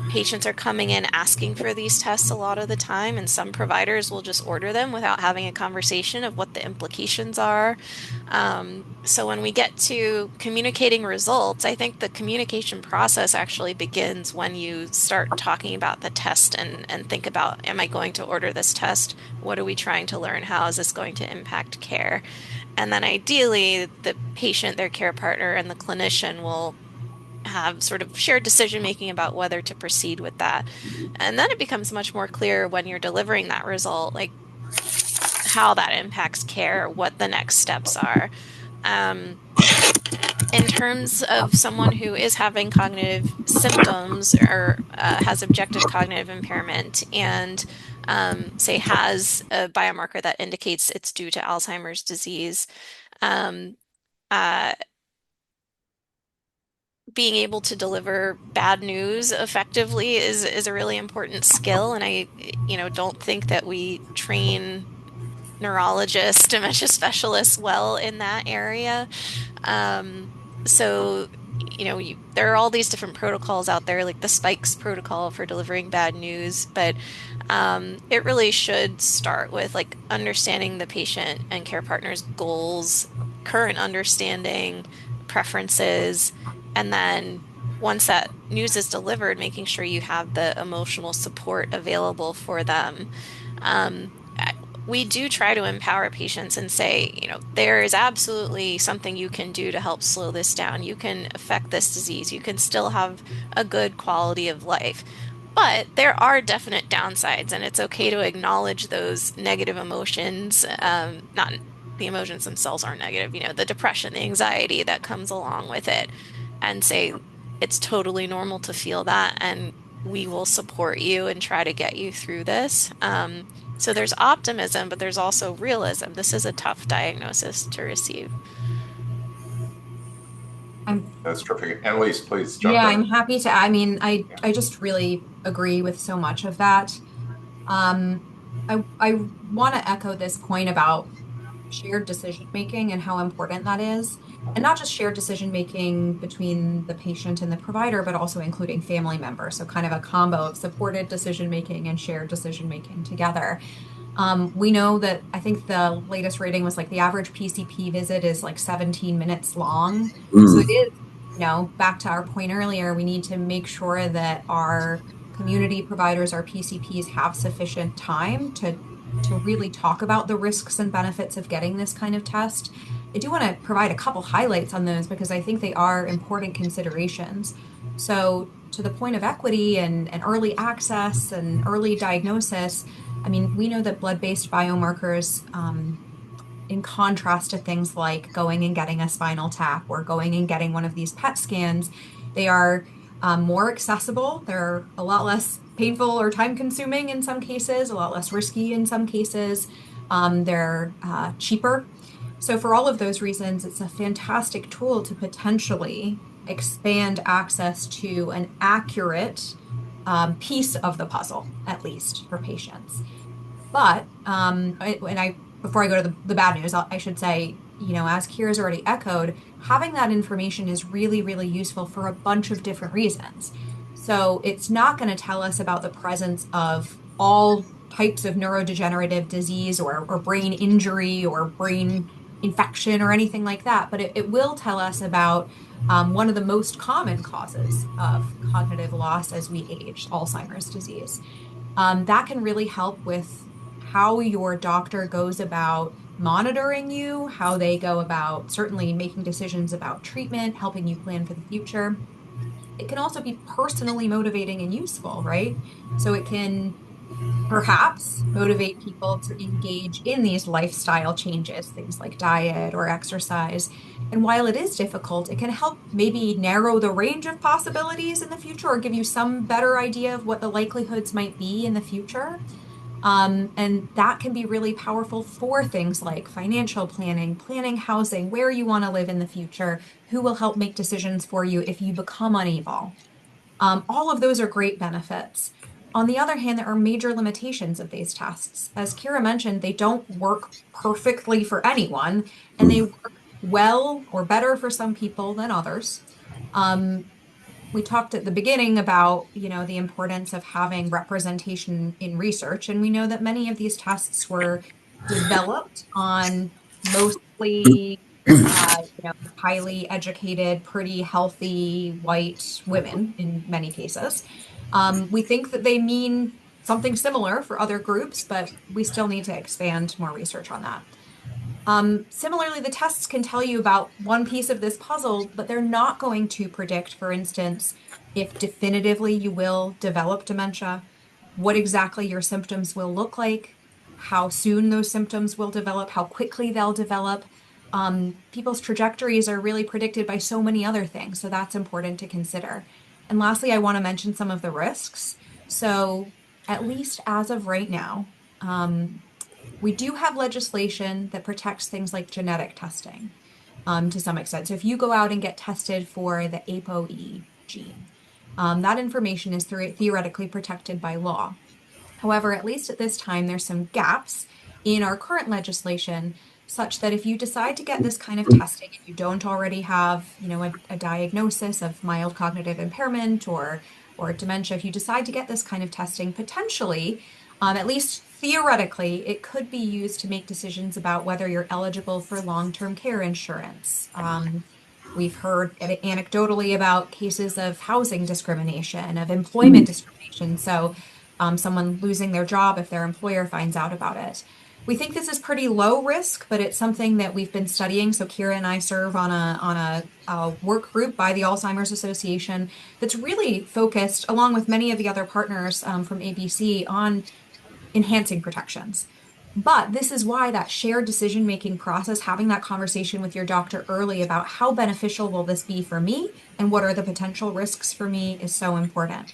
Patients are coming in asking for these tests a lot of the time, and some providers will just order them without having a conversation of what the implications are. So when we get to communicating results, I think the communication process actually begins when you start talking about the test and think about, am I going to order this test? What are we trying to learn? How is this going to impact care? And then ideally, the patient, their care partner, and the clinician will have sort of shared decision making about whether to proceed with that. And then it becomes much more clear when you're delivering that result, like how that impacts care, what the next steps are. Um, in terms of someone who is having cognitive symptoms or has objective cognitive impairment and say has a biomarker that indicates it's due to Alzheimer's disease, um, uh, being able to deliver bad news effectively is a really important skill. And I, don't think that we train neurologists, dementia specialists well in that area. Um, so, there are all these different protocols out there, like the Spikes protocol for delivering bad news, but it really should start with like understanding the patient and care partner's goals, current understanding, preferences, and then once that news is delivered, making sure you have the emotional support available for them. Um, we do try to empower patients and say, there is absolutely something you can do to help slow this down. You can affect this disease. You can still have a good quality of life. But there are definite downsides, and it's okay to acknowledge those negative emotions. Not the emotions themselves aren't negative, the depression, the anxiety that comes along with it, and say it's totally normal to feel that, and we will support you and try to get you through this. So there's optimism, but there's also realism. This is a tough diagnosis to receive. I'm That's terrific. Annalise, please jump Yeah, in. I'm happy to. I mean, I just really agree with so much of that. Um, I want to echo this point about shared decision making and how important that is. And not just shared decision making between the patient and the provider, but also including family members. So kind of a combo of supported decision making and shared decision making together. We know that I think the latest rating was like the average PCP visit is like 17 minutes long. So it Mm. is, back to our point earlier, we need to make sure that our community providers, our PCPs have sufficient time to really talk about the risks and benefits of getting this kind of test. I do want to provide a couple highlights on those because I think they are important considerations. So, to the point of equity and early access and early diagnosis, I mean, we know that blood-based biomarkers in contrast to things like going and getting a spinal tap or going and getting one of these PET scans. They are more accessible. They're a lot less painful or time consuming in some cases, a lot less risky in some cases. They're cheaper. So, for all of those reasons, it's a fantastic tool to potentially expand access to an accurate piece of the puzzle, at least for patients. But before I go to the bad news, I should say, as Kira's already echoed, having that information is really, really useful for a bunch of different reasons. So it's not going to tell us about the presence of all types of neurodegenerative disease or brain injury or brain infection or anything like that, but it will tell us about one of the most common causes of cognitive loss as we age, Alzheimer's disease. That can really help with how your doctor goes about monitoring you, how they go about certainly making decisions about treatment, helping you plan for the future. It can also be personally motivating and useful, right? So it can perhaps motivate people to engage in these lifestyle changes, things like diet or exercise. And while it is difficult, it can help maybe narrow the range of possibilities in the future or give you some better idea of what the likelihoods might be in the future. And that can be really powerful for things like financial planning, planning housing, where you want to live in the future, who will help make decisions for you if you become unable. All of those are great benefits. On the other hand, there are major limitations of these tests. As Kira mentioned, they don't work perfectly for anyone, and they work well or better for some people than others. Um, we talked at the beginning about, the importance of having representation in research, and we know that many of these tests were developed on mostly, highly educated, pretty healthy white women in many cases. We think that they mean something similar for other groups, but we still need to expand more research on that. Similarly, the tests can tell you about one piece of this puzzle, but they're not going to predict, for instance, if definitively you will develop dementia, what exactly your symptoms will look like, how soon those symptoms will develop, how quickly they'll develop. People's trajectories are really predicted by so many other things, so that's important to consider. And lastly, I want to mention some of the risks. So, at least as of right now, we do have legislation that protects things like genetic testing to some extent. So if you go out and get tested for the ApoE gene, that information is theoretically protected by law. However, at least at this time, there's some gaps in our current legislation such that if you decide to get this kind of testing and you don't already have, a diagnosis of mild cognitive impairment or dementia, if you decide to get this kind of testing, potentially, at least theoretically, it could be used to make decisions about whether you're eligible for long-term care insurance. We've heard anecdotally about cases of housing discrimination, of employment discrimination. So someone losing their job if their employer finds out about it. We think this is pretty low risk, but it's something that we've been studying. So Kira and I serve on a work group by the Alzheimer's Association that's really focused, along with many of the other partners from ABC, on enhancing protections. But this is why that shared decision-making process, having that conversation with your doctor early about how beneficial will this be for me and what are the potential risks for me is so important.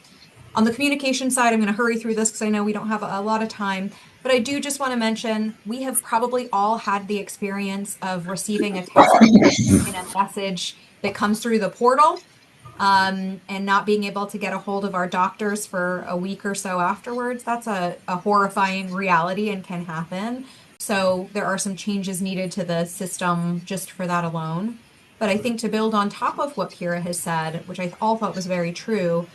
On the communication side, I'm going to hurry through this because I know we don't have a lot of time, but I do just want to mention we have probably all had the experience of receiving a test in a message that comes through the portal, and not being able to get a hold of our doctors for a week or so afterwards. That's a horrifying reality and can happen. So there are some changes needed to the system just for that alone. But I think to build on top of what Kira has said, which I all thought was very true,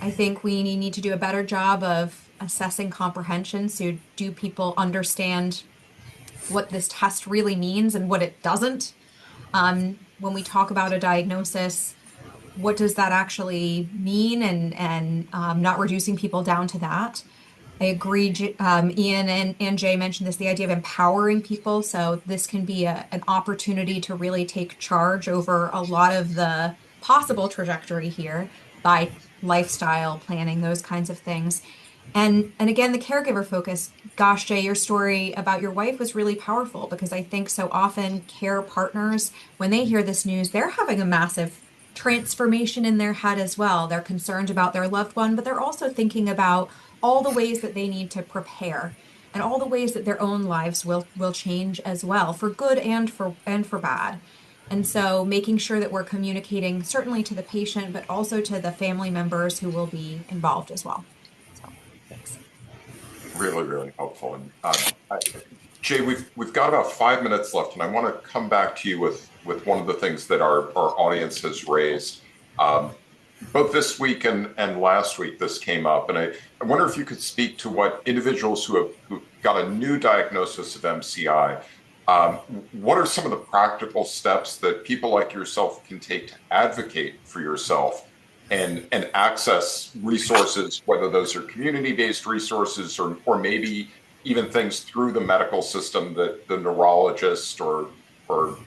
I think we need to do a better job of assessing comprehension. So, do people understand what this test really means and what it doesn't? When we talk about a diagnosis, what does that actually mean? And not reducing people down to that. I agree. Ian and Jay mentioned this, the idea of empowering people. So this can be an opportunity to really take charge over a lot of the possible trajectory here by lifestyle planning, those kinds of things. And again, the caregiver focus. Gosh, Jay, your story about your wife was really powerful because I think so often care partners, when they hear this news, they're having a massive transformation in their head as well. They're concerned about their loved one, but they're also thinking about all the ways that they need to prepare and all the ways that their own lives will change as well, for good and for bad. And so making sure that we're communicating certainly to the patient, but also to the family members who will be involved as well. So thanks. Really, really helpful. And Jay, we've got about 5 minutes left, and I want to come back to you with one of the things that our audience has raised. Both this week and last week, this came up, and I wonder if you could speak to what individuals who got a new diagnosis of MCI. What are some of the practical steps that people like yourself can take to advocate for yourself and access resources, whether those are community-based resources or maybe even things through the medical system that the neurologist or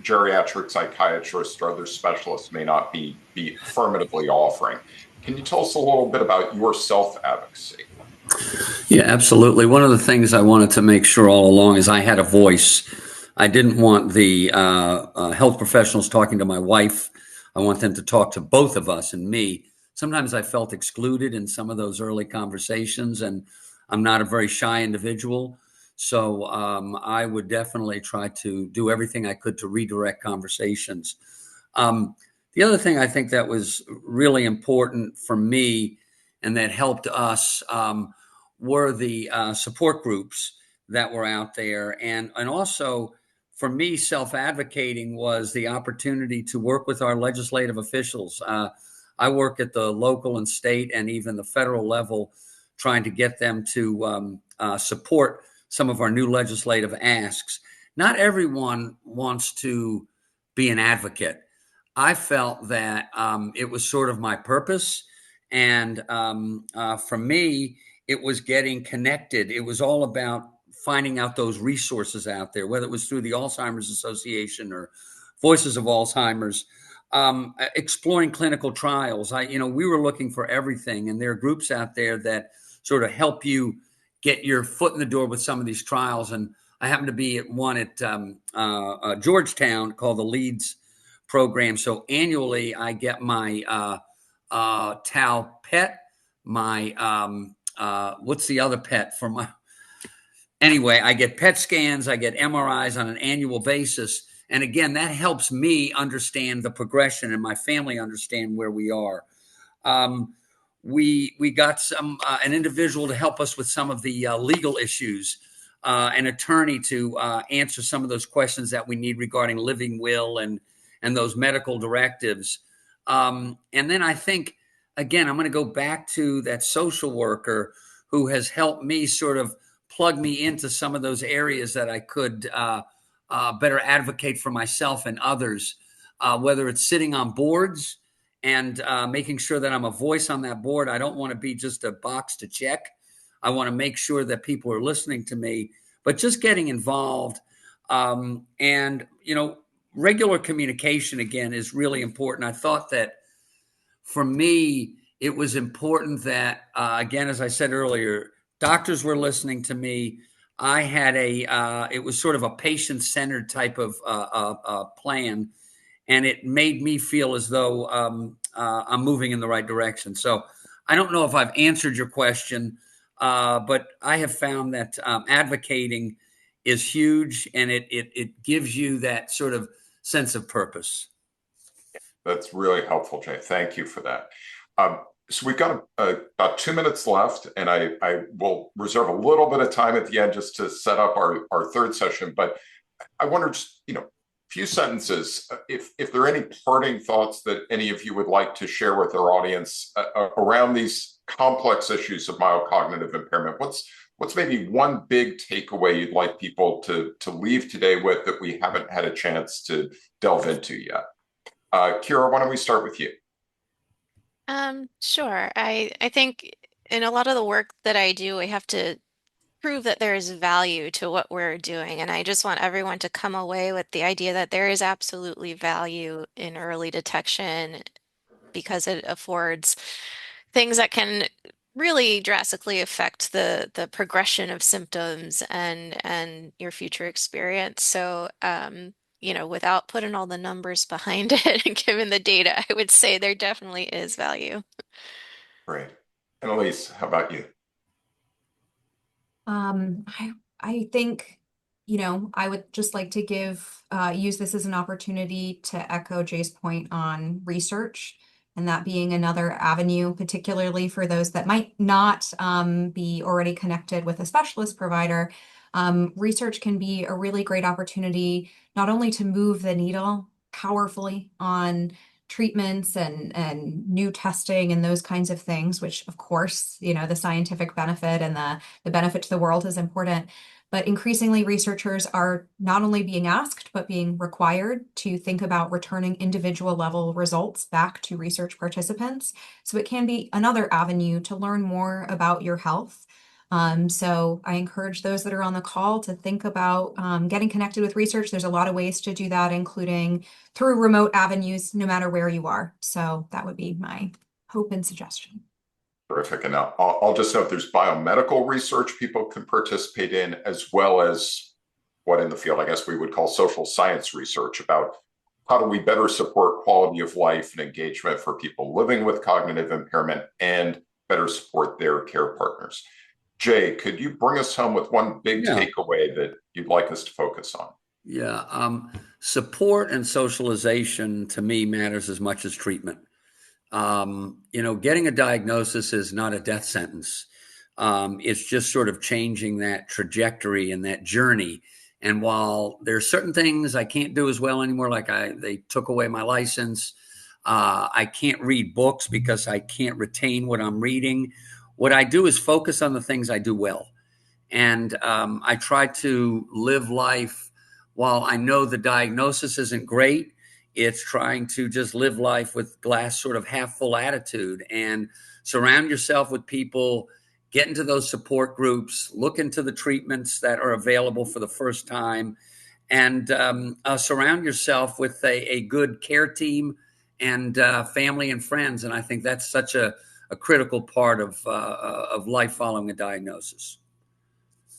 geriatric psychiatrist or other specialists may not be affirmatively offering. Can you tell us a little bit about your self-advocacy? Yeah, absolutely. One of the things I wanted to make sure all along is I had a voice. I didn't want the health professionals talking to my wife. I want them to talk to both of us and me. Sometimes I felt excluded in some of those early conversations, and I'm not a very shy individual. So I would definitely try to do everything I could to redirect conversations. Um, the other thing I think that was really important for me and that helped us were the support groups that were out there. And also, for me, self advocating was the opportunity to work with our legislative officials. I work at the local and state and even the federal level, trying to get them to support some of our new legislative asks. Not everyone wants to be an advocate. I felt that it was sort of my purpose. And for me, it was getting connected. It was all about finding out those resources out there, whether it was through the Alzheimer's Association or Voices of Alzheimer's, exploring clinical trials. We were looking for everything, and there are groups out there that sort of help you get your foot in the door with some of these trials. And I happen to be at one at Georgetown called the Leads program. So annually, I get my Tau PET, my what's the other PET for my? Anyway, I get PET scans, I get MRIs on an annual basis, and again, that helps me understand the progression and my family understand where we are. Um, we got an individual to help us with some of the legal issues, an attorney to answer some of those questions that we need regarding living will and those medical directives. And then I think again, I'm going to go back to that social worker who has helped me sort of plug me into some of those areas that I could better advocate for myself and others, whether it's sitting on boards and making sure that I'm a voice on that board. I don't want to be just a box to check. I want to make sure that people are listening to me, but just getting involved. Regular communication, again, is really important. I thought that for me, it was important that, again, as I said earlier, doctors were listening to me. I had it was sort of a patient-centered type of plan, and it made me feel as though I'm moving in the right direction. So I don't know if I've answered your question, but I have found that advocating is huge, and it gives you that sort of sense of purpose. That's really helpful, Jay. Thank you for that. So we've got about 2 minutes left, and I will reserve a little bit of time at the end just to set up our third session. But I wonder, just, few sentences, if there are any parting thoughts that any of you would like to share with our audience around these complex issues of mild cognitive impairment. What's maybe one big takeaway you'd like people to leave today with that we haven't had a chance to delve into yet? Kira, why don't we start with you? Sure. I think in a lot of the work that I do, I have to prove that there is value to what we're doing. And I just want everyone to come away with the idea that there is absolutely value in early detection because it affords things that can really drastically affect the progression of symptoms and your future experience. So, without putting all the numbers behind it and given the data, I would say there definitely is value. Great. And Elise, how about you? I think, I would just like to use this as an opportunity to echo Jay's point on research, and that being another avenue, particularly for those that might not be already connected with a specialist provider. Research can be a really great opportunity, not only to move the needle powerfully on treatments and new testing and those kinds of things, which of course, the scientific benefit and the benefit to the world is important. But increasingly, researchers are not only being asked, but being required to think about returning individual level results back to research participants. So it can be another avenue to learn more about your health. So I encourage those that are on the call to think about getting connected with research. There's a lot of ways to do that, including through remote avenues, no matter where you are. So that would be my hope and suggestion. Terrific. And I'll just note there's biomedical research people can participate in, as well as what in the field, I guess we would call social science research about how do we better support quality of life and engagement for people living with cognitive impairment and better support their care partners. Jay, could you bring us home with one big takeaway that you'd like us to focus on? Yeah. Support and socialization to me matters as much as treatment. Getting a diagnosis is not a death sentence. It's just sort of changing that trajectory and that journey. And while there's certain things I can't do as well anymore, like they took away my license, I can't read books because I can't retain what I'm reading. What I do is focus on the things I do well. And I try to live life while I know the diagnosis isn't great. It's trying to just live life with glass sort of half full attitude and surround yourself with people, get into those support groups, look into the treatments that are available for the first time, and surround yourself with a good care team and family and friends. And I think that's such a critical part of life following a diagnosis.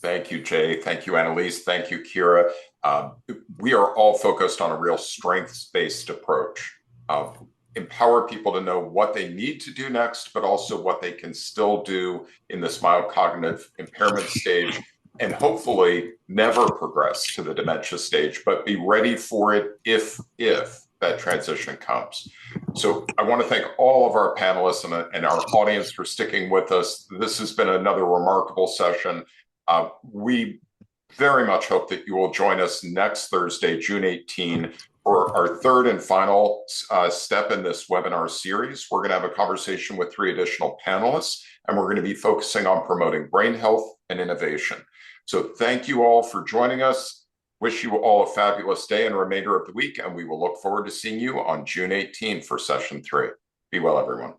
Thank you, Jay. Thank you, Annalise. Thank you, Kira. We are all focused on a real strengths-based approach. Empower people to know what they need to do next, but also what they can still do in this mild cognitive impairment stage, and hopefully never progress to the dementia stage, but be ready for it if that transition comes. So I want to thank all of our panelists and our audience for sticking with us. This has been another remarkable session. We very much hope that you will join us next Thursday, June 18, for our third and final step in this webinar series. We're going to have a conversation with 3 additional panelists, and we're going to be focusing on promoting brain health and innovation. So thank you all for joining us. Wish you all a fabulous day and remainder of the week, and we will look forward to seeing you on June 18 for session 3. Be well, everyone.